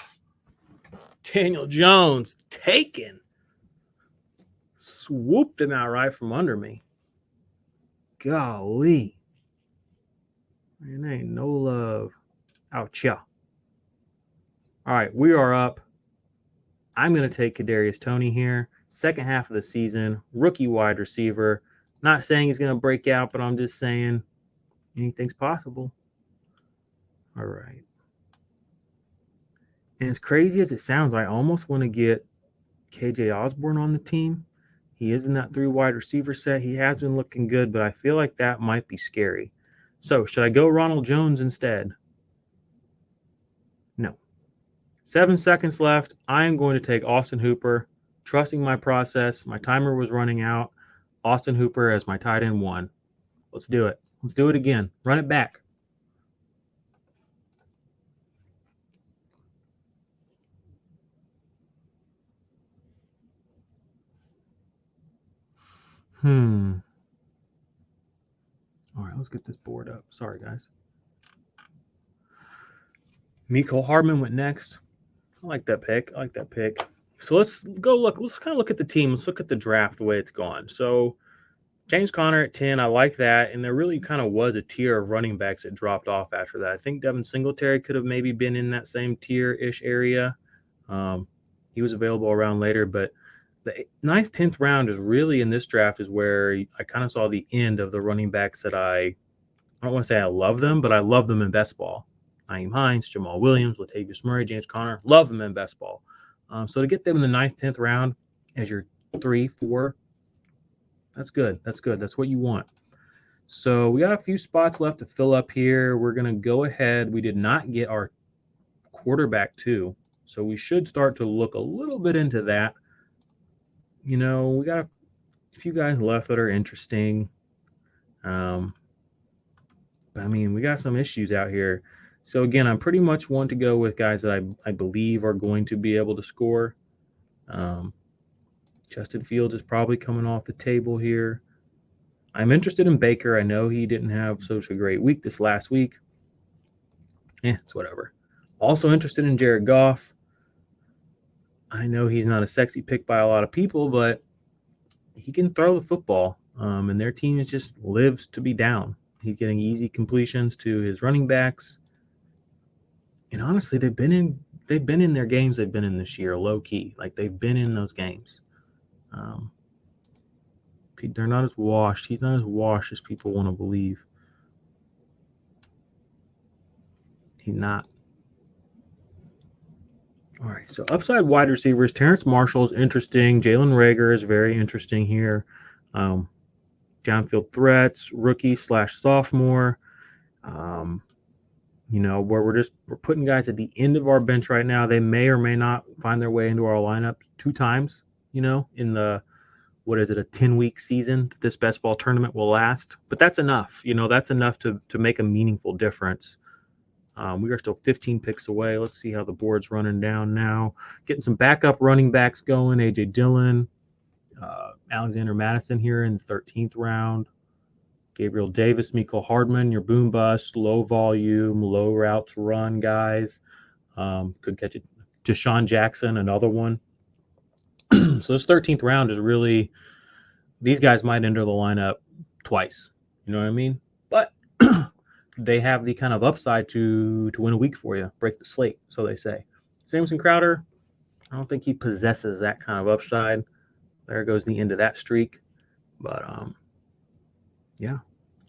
[SPEAKER 1] Daniel Jones taken. Swooped him out right from under me. Golly. Man, ain't no love. Ouch, yeah. All right, we are up. I'm going to take Kadarius Toney here. Second half of the season, rookie wide receiver. Not saying he's going to break out, but I'm just saying anything's possible. All right. And as crazy as it sounds, I almost want to get KJ Osborne on the team. He is in that 3 wide receiver set. He has been looking good, but I feel like that might be scary. So should I go Ronald Jones instead? No. 7 seconds left. I am going to take Austin Hooper. Trusting my process. My timer was running out. Austin Hooper as my tight end 1. Let's do it. Let's do it again. Run it back. All right, let's get this board up. Sorry, guys. Mecole Hardman went next. I like that pick. So let's go look. Let's kind of look at the team. Let's look at the draft, the way it's gone. So James Conner at 10, I like that. And there really kind of was a tier of running backs that dropped off after that. I think Devin Singletary could have maybe been in that same tier-ish area. He was available around later, but the 9th, 10th round is really in this draft is where I kind of saw the end of the running backs that I don't want to say I love them, but I love them in best ball. Nyheim Hines, Jamal Williams, Latavius Murray, James Conner, love them in best ball. So to get them in the 9th, 10th round as your 3, 4, that's good. That's good. That's what you want. So we got a few spots left to fill up here. We're going to go ahead. We did not get our quarterback 2, so we should start to look a little bit into that. You know, we got a few guys left that are interesting. But I mean, we got some issues out here. So again, I'm pretty much one to go with guys that I believe are going to be able to score. Justin Fields is probably coming off the table here. I'm interested in Baker. I know he didn't have such a great week this last week. It's whatever. Also interested in Jared Goff. I know he's not a sexy pick by a lot of people, but he can throw the football. And their team just lives to be down. He's getting easy completions to his running backs. And honestly, they've been in their games they've been in this year, low key. Like they've been in those games. They're not as washed. He's not as washed as people want to believe. He's not. All right, so upside wide receivers, Terrence Marshall is interesting. Jalen Reagor is very interesting here. Downfield threats, rookie/sophomore. You know, where we're putting guys at the end of our bench right now. They may or may not find their way into our lineup 2 times, you know, in the, what is it, a 10-week season that this best ball tournament will last. But that's enough. You know, that's enough to make a meaningful difference. We are still 15 picks away. Let's see how the board's running down now. Getting some backup running backs going. A.J. Dillon, Alexander Madison here in the 13th round. Gabriel Davis, Mecole Hardman, your boom bust, low volume, low routes run guys. Could catch it. Deshaun Jackson, another one. So this 13th round is really, these guys might enter the lineup twice. You know what I mean? But they have the kind of upside to win a week for you, break the slate, so they say. Jamison Crowder, I don't think he possesses that kind of upside. There goes the end of that streak. But, yeah,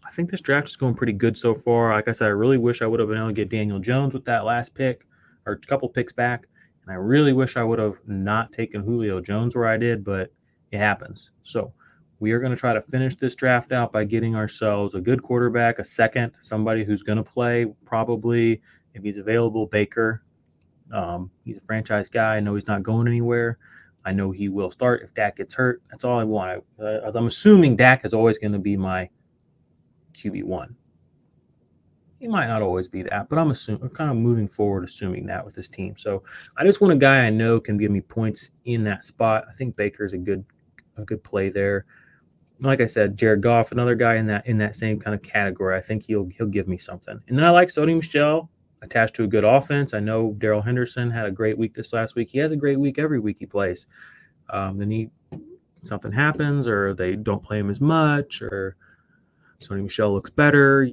[SPEAKER 1] I think this draft is going pretty good so far. Like I said, I really wish I would have been able to get Daniel Jones with that last pick or a couple picks back. And I really wish I would have not taken Julio Jones where I did, but it happens. So we are going to try to finish this draft out by getting ourselves a good quarterback, a second, somebody who's going to play probably, if he's available, Baker. He's a franchise guy. I know he's not going anywhere. I know he will start if Dak gets hurt. That's all I want. I'm assuming Dak is always going to be my QB1. He might not always be that, but I'm kind of moving forward assuming that with this team. So I just want a guy I know can give me points in that spot. I think Baker's a good play there. Like I said, Jared Goff, another guy in that same kind of category. I think he'll give me something. And then I like Sony Michel attached to a good offense. I know Darrell Henderson had a great week this last week. He has a great week every week he plays. Then something happens, or they don't play him as much, or Sony Michel looks better.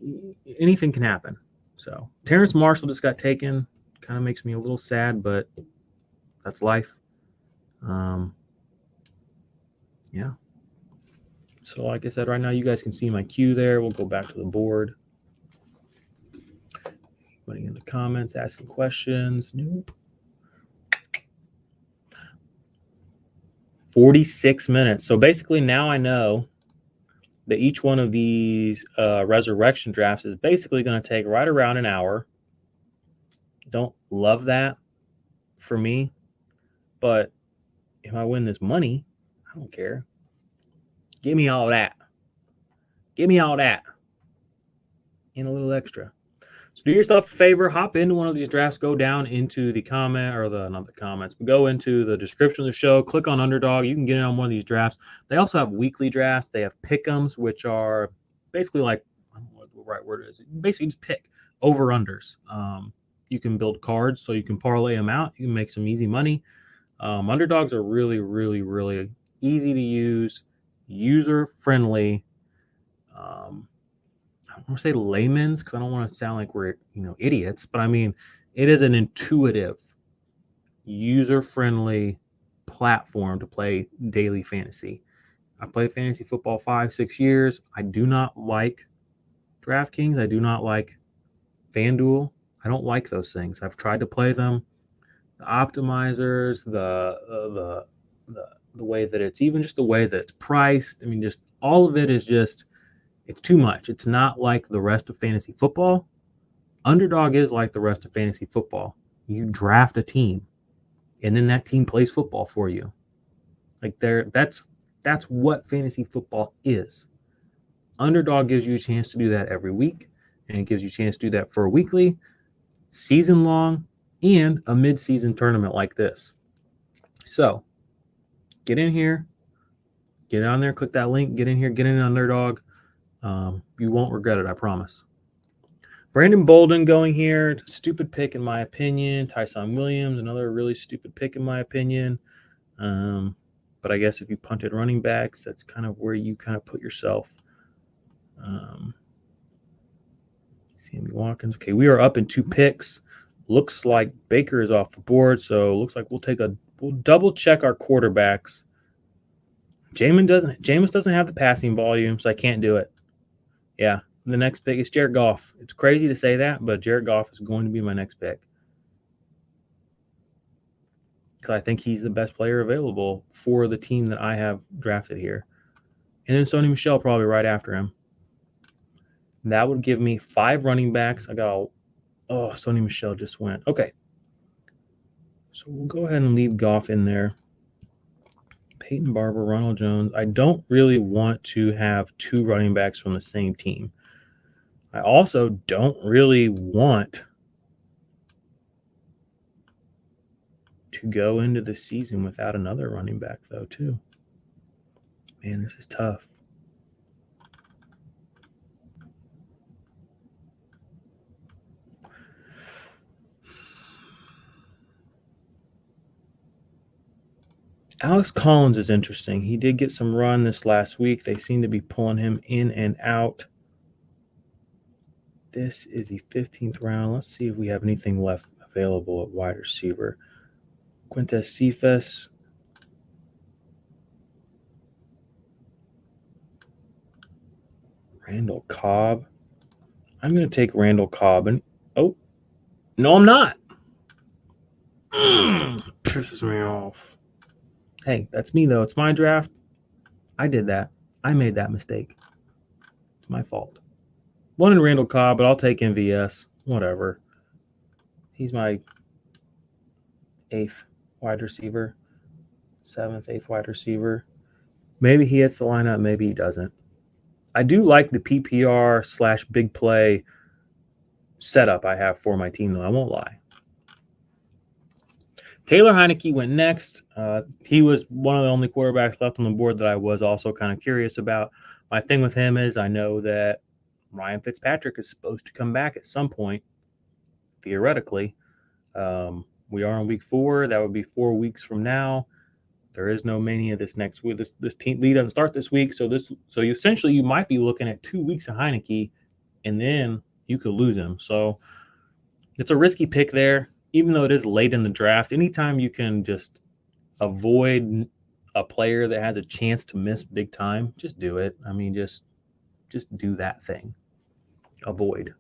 [SPEAKER 1] Anything can happen. So Terrence Marshall just got taken. Kind of makes me a little sad, but that's life. Yeah. So like I said, right now you guys can see my queue there. We'll go back to the board. Putting in the comments, asking questions. Nope. 46 minutes. So basically now I know that each one of these resurrection drafts is basically going to take right around an hour. Don't love that for me, but if I win this money, I don't care. Give me all that. Give me all that. And a little extra. So do yourself a favor, hop into one of these drafts, go down into the comment, or not the comments, but go into the description of the show, click on Underdog. You can get in on one of these drafts. They also have weekly drafts. They have pick'ems, which are basically like, I don't know what the right word is. Basically just pick over-unders. You can build cards, so you can parlay them out. You can make some easy money. Underdogs are really, really, really easy to use, user-friendly. I want to say layman's because I don't want to sound like we're idiots, but I mean it is an intuitive, user-friendly platform to play daily fantasy. I played fantasy football 5-6 years. I do not like DraftKings. I do not like FanDuel. I don't like those things. I've tried to play them. The optimizers, the way that it's even just the way that it's priced. I mean, just all of it is just. It's too much. It's not like the rest of fantasy football. Underdog is like the rest of fantasy football. You draft a team, and then that team plays football for you. Like that's what fantasy football is. Underdog gives you a chance to do that every week, and it gives you a chance to do that for a weekly, season long, and a mid-season tournament like this. So get in here, get on there, click that link, get in here, get in Underdog. You won't regret it, I promise. Brandon Bolden going here. Stupid pick, in my opinion. Tyson Williams, another really stupid pick, in my opinion. But I guess if you punted running backs, that's kind of where you kind of put yourself. Sammy Watkins. Okay, we are up in 2 picks. Looks like Baker is off the board, so looks like we'll double check our quarterbacks. Jameis doesn't have the passing volume, so I can't do it. Yeah, the next pick is Jared Goff. It's crazy to say that, but Jared Goff is going to be my next pick. Because I think he's the best player available for the team that I have drafted here. And then Sony Michel probably right after him. That would give me 5 running backs. Sony Michel just went. Okay. So we'll go ahead and leave Goff in there. Peyton Barber, Ronald Jones. I don't really want to have 2 running backs from the same team. I also don't really want to go into the season without another running back, though, too. Man, this is tough. Alex Collins is interesting. He did get some run this last week. They seem to be pulling him in and out. This is the 15th round. Let's see if we have anything left available at wide receiver. Quintez Cephas. Randall Cobb. I'm going to take Randall Cobb. And oh, no, I'm not. Pisses me off. Hey, that's me, though. It's my draft. I did that. I made that mistake. It's my fault. Wanted Randall Cobb, but I'll take MVS. Whatever. He's my 8th wide receiver. 7th, 8th wide receiver. Maybe he hits the lineup. Maybe he doesn't. I do like the PPR / big play setup I have for my team, though. I won't lie. Taylor Heineke went next. He was one of the only quarterbacks left on the board that I was also kind of curious about. My thing with him is I know that Ryan Fitzpatrick is supposed to come back at some point, theoretically. We are on week 4. That would be 4 weeks from now. There is no mania this next week. This team league doesn't start this week, so essentially you might be looking at 2 weeks of Heineke, and then you could lose him. So it's a risky pick there. Even though it is late in the draft, anytime you can just avoid a player that has a chance to miss big time, just do it. I mean, just do that thing. Avoid.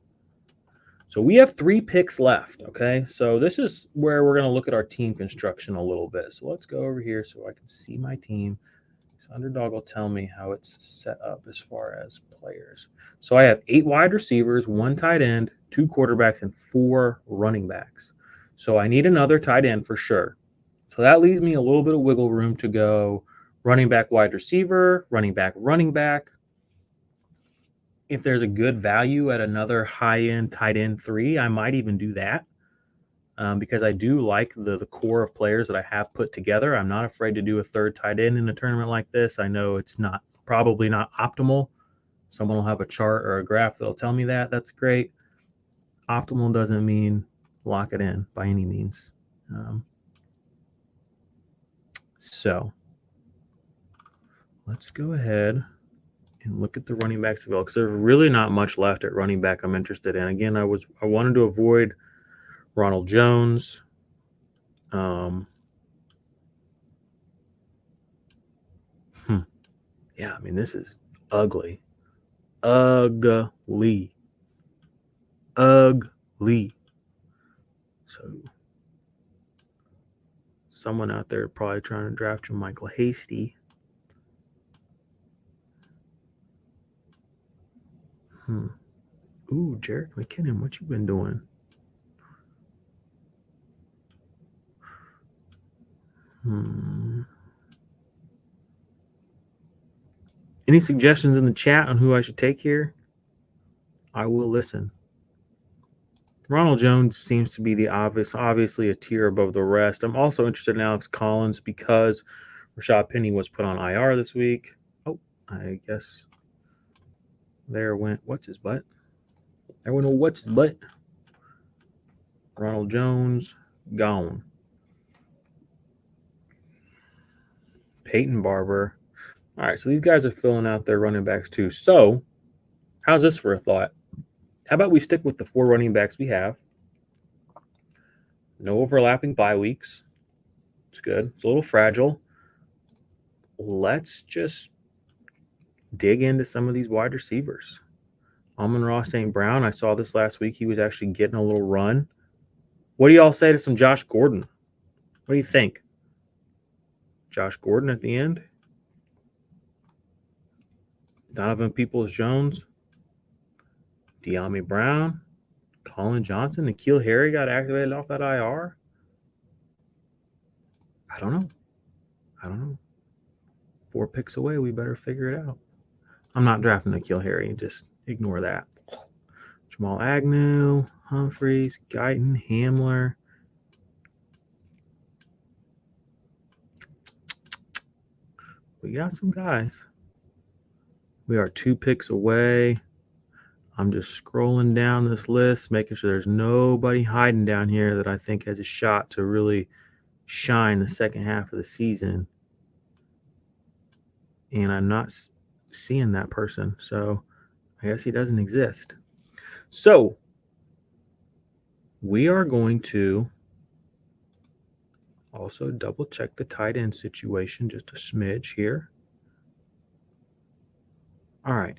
[SPEAKER 1] So we have 3 picks left, okay? So this is where we're going to look at our team construction a little bit. So let's go over here so I can see my team. So Underdog will tell me how it's set up as far as players. So I have 8 wide receivers, 1 tight end, 2 quarterbacks, and 4 running backs. So I need another tight end for sure. So that leaves me a little bit of wiggle room to go running back, wide receiver, running back, running back. If there's a good value at another high-end tight end 3, I might even do that because I do like the core of players that I have put together. I'm not afraid to do a 3rd tight end in a tournament like this. I know it's probably not optimal. Someone will have a chart or a graph that'll tell me that. That's great. Optimal doesn't mean lock it in by any means. So let's go ahead and look at the running backs available because there's really not much left at running back I'm interested in. Again, I wanted to avoid Ronald Jones. Yeah, I mean, this is ugly. Ugly. So someone out there probably trying to draft Michael Hasty. Ooh, Jerick McKinnon, what you been doing? Any suggestions in the chat on who I should take here? I will listen. Ronald Jones seems to be the obviously a tier above the rest. I'm also interested in Alex Collins because Rashad Penny was put on IR this week. Oh, I guess there went what's his butt. There went a what's his butt. Ronald Jones, gone. Peyton Barber. All right, so these guys are filling out their running backs too. So how's this for a thought? How about we stick with the 4 running backs we have? No overlapping bye weeks. It's good. It's a little fragile. Let's just dig into some of these wide receivers. Amon-Ra St. Brown, I saw this last week. He was actually getting a little run. What do y'all say to some Josh Gordon? What do you think? Josh Gordon at the end? Donovan Peoples-Jones? De'Ami Brown? Colin Johnson? N'Keal Harry got activated off that IR? I don't know. 4 picks away. We better figure it out. I'm not drafting N'Keal Harry. Just ignore that. Jamal Agnew, Humphreys, Guyton, Hamler. We got some guys. We are 2 picks away. I'm just scrolling down this list, making sure there's nobody hiding down here that I think has a shot to really shine the second half of the season. and I'm not seeing that person. So I guess he doesn't exist. So we are going to also double check the tight end situation just a smidge here. All right.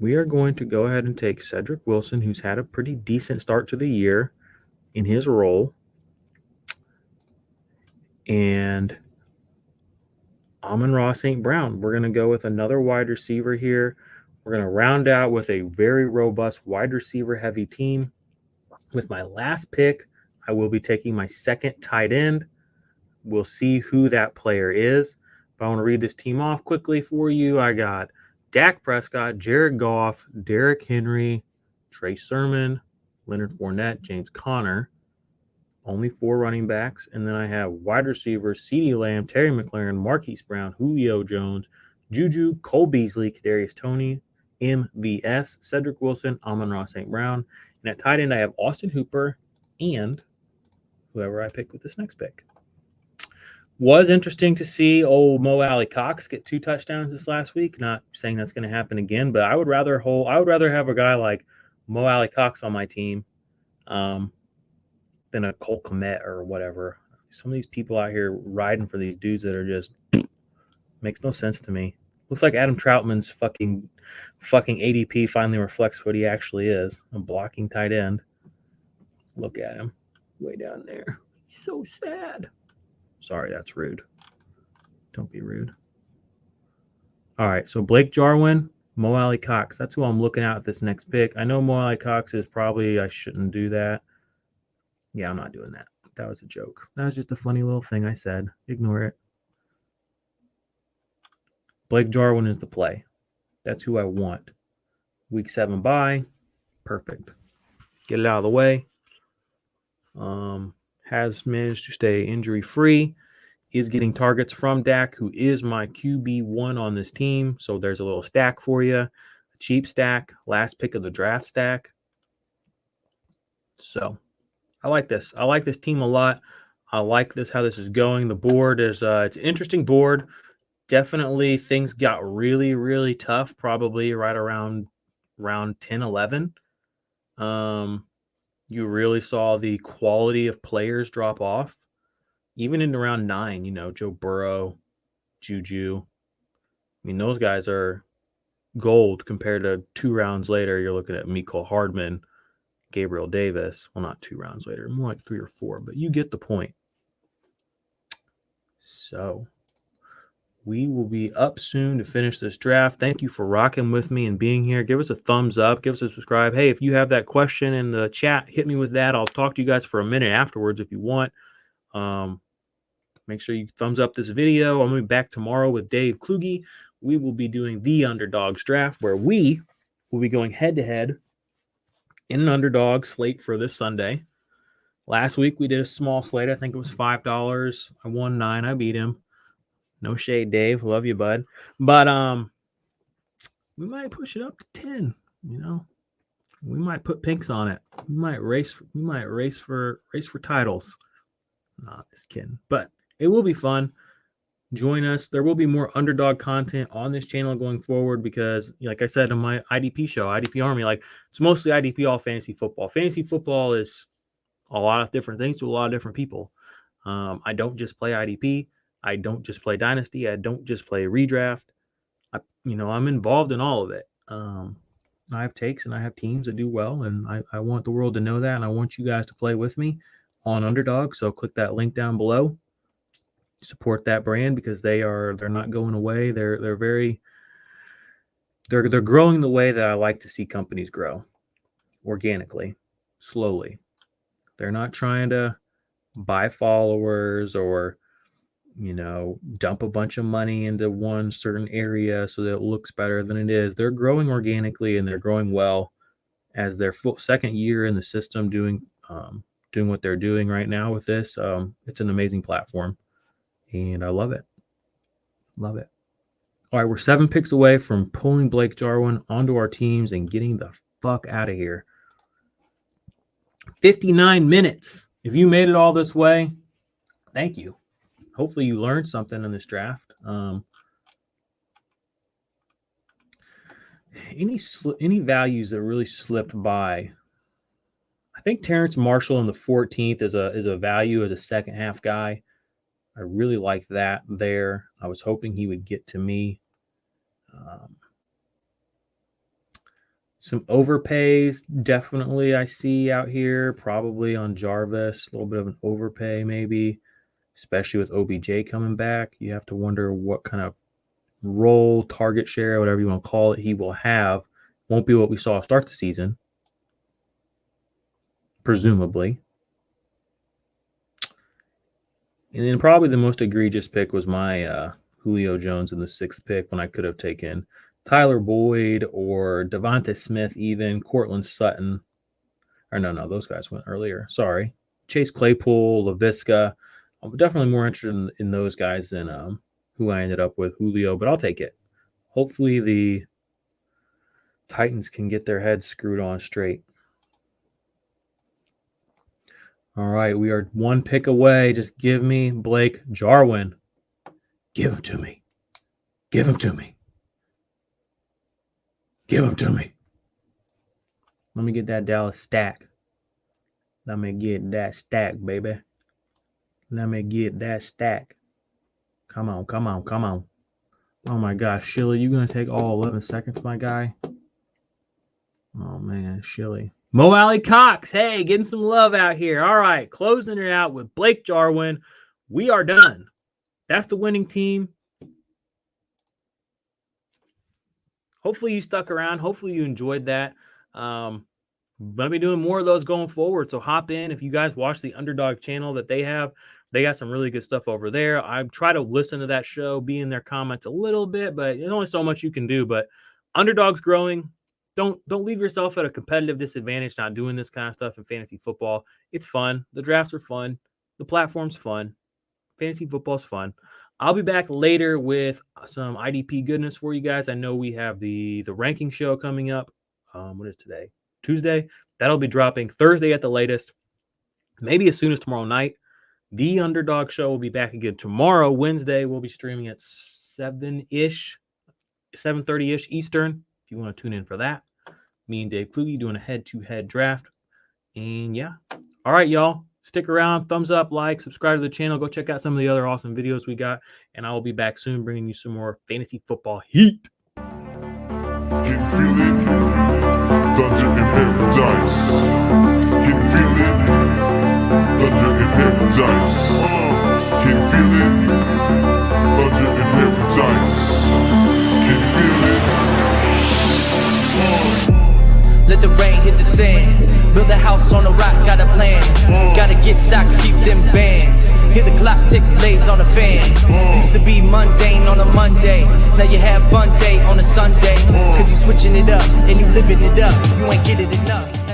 [SPEAKER 1] We are going to go ahead and take Cedric Wilson, who's had a pretty decent start to the year in his role, and Amon-Ra St. Brown. We're going to go with another wide receiver here. We're going to round out with a very robust wide receiver heavy team. With my last pick, I will be taking my second tight end. We'll see who that player is. But I want to read this team off quickly for you. I got Dak Prescott, Jared Goff, Derrick Henry, Trey Sermon, Leonard Fournette, James Conner. Only 4 running backs. And then I have wide receivers, CeeDee Lamb, Terry McLaurin, Marquise Brown, Julio Jones, Juju, Cole Beasley, Kadarius Toney, MVS, Cedric Wilson, Amon-Ra St. Brown. And at tight end, I have Austin Hooper and whoever I pick with this next pick. Was interesting to see old Mo Alley Cox get 2 touchdowns this last week. Not saying that's going to happen again, but I would rather have a guy like Mo Alley Cox on my team than a Cole Kmet or whatever. Some of these people out here riding for these dudes that are just makes no sense to me. Looks like Adam Troutman's fucking ADP finally reflects what he actually is, a blocking tight end. Look at him way down there. He's so sad. Sorry, that's rude. Don't be rude. All right, so Blake Jarwin, Mo Alley Cox. That's who I'm looking at this next pick. I know Mo Alley Cox is probably, I shouldn't do that. Yeah, I'm not doing that. That was a joke. That was just a funny little thing I said. Ignore it. Blake Jarwin is the play. That's who I want. Week 7 bye. Perfect. Get it out of the way. Has managed to stay injury-free. Is getting targets from Dak, who is my QB1 on this team. So there's a little stack for you. A cheap stack. Last pick of the draft stack. So I like this. I like this team a lot. I like this, how this is going. The board is it's an interesting board. Definitely things got really, really tough, probably right around 10, 11. You really saw the quality of players drop off. Even in around 9, Joe Burrow, Juju. I mean, those guys are gold compared to 2 rounds later. You're looking at Mecole Hardman, Gabriel Davis. Well, not 2 rounds later, more like 3 or 4, but you get the point. So we will be up soon to finish this draft. Thank you for rocking with me and being here. Give us a thumbs up. Give us a subscribe. Hey, if you have that question in the chat, hit me with that. I'll talk to you guys for a minute afterwards if you want. Make sure you thumbs up this video. I'm going to be back tomorrow with Dave Kluge. We will be doing the Underdogs draft, where we will be going head-to-head in an Underdog slate for this Sunday. Last week, we did a small slate. I think it was $5. I won 9. I beat him. No shade, Dave. Love you, bud. But we might push it up to 10. We might put pinks on it. We might race for titles. Nah, just kidding. But it will be fun. Join us. There will be more Underdog content on this channel going forward because, like I said on my IDP show, IDP Army, it's mostly IDP all fantasy football. Fantasy football is a lot of different things to a lot of different people. I don't just play IDP. I don't just play Dynasty. I don't just play Redraft. I'm involved in all of it. I have takes and I have teams that do well, and I want the world to know that, and I want you guys to play with me on Underdog. So click that link down below. Support that brand because they're not going away. They're growing the way that I like to see companies grow, organically, slowly. They're not trying to buy followers or dump a bunch of money into one certain area so that it looks better than it is. They're growing organically and they're growing well as their second year in the system doing what they're doing right now with this. It's an amazing platform and I love it. Love it. All right, we're 7 picks away from pulling Blake Jarwin onto our teams and getting the fuck out of here. 59 minutes. If you made it all this way, thank you. Hopefully you learned something in this draft. Any values that really slipped by? I think Terrence Marshall in the 14th is a value as a second half guy. I really like that there. I was hoping he would get to me. Some overpays definitely I see out here, probably on Jarvis. A little bit of an overpay maybe, especially with OBJ coming back. You have to wonder what kind of role, target share, whatever you want to call it, he will have. Won't be what we saw start the season, presumably. And then probably the most egregious pick was my Julio Jones in the 6th pick, when I could have taken Tyler Boyd or Devonta Smith, even Cortland Sutton. Or no, those guys went earlier. Sorry. Chase Claypool, LaVisca. I'm definitely more interested in those guys than who I ended up with, Julio, but I'll take it. Hopefully the Titans can get their heads screwed on straight. All right, we are one pick away. Just give me Blake Jarwin. Give him to me. Give him to me. Give him to me. Let me get that Dallas stack. Let me get that stack, baby. Let me get that stack. Come on, come on, come on. Oh, my gosh, Shilly, you going to take all 11 seconds, my guy? Oh, man, Shilly. Mo Alley Cox, hey, getting some love out here. All right, closing it out with Blake Jarwin. We are done. That's the winning team. Hopefully you stuck around. Hopefully you enjoyed that. I'm going to be doing more of those going forward, so hop in. If you guys watch the Underdog channel that they have, they got some really good stuff over there. I try to listen to that show, be in their comments a little bit, but there's only so much you can do. But Underdog's growing. Don't leave yourself at a competitive disadvantage not doing this kind of stuff in fantasy football. It's fun. The drafts are fun. The platform's fun. Fantasy football's fun. I'll be back later with some IDP goodness for you guys. I know we have the ranking show coming up. What is today? Tuesday. That'll be dropping Thursday at the latest. Maybe as soon as tomorrow night. The Underdog show will be back again tomorrow, Wednesday. We'll be streaming at 7-ish, 7:30-ish Eastern, if you want to tune in for that. Me and Dave Kluge doing a head-to-head draft. And yeah. All right, y'all. Stick around. Thumbs up, like, subscribe to the channel. Go check out some of the other awesome videos we got. And I will be back soon bringing you some more fantasy football heat.
[SPEAKER 2] Can feel it. Thunder in paradise. Can feel it. Thunder in paradise. Can feel it. Thunder in paradise. Can feel it.
[SPEAKER 3] Let the rain hit the sand. Build a house on a rock, got a plan. Gotta get stocks, keep them bands. Hear the clock tick, blades on a fan. Used to be mundane on a Monday. Now you have fun day on a Sunday. Cause you switching it up and you living it up. You ain't getting enough.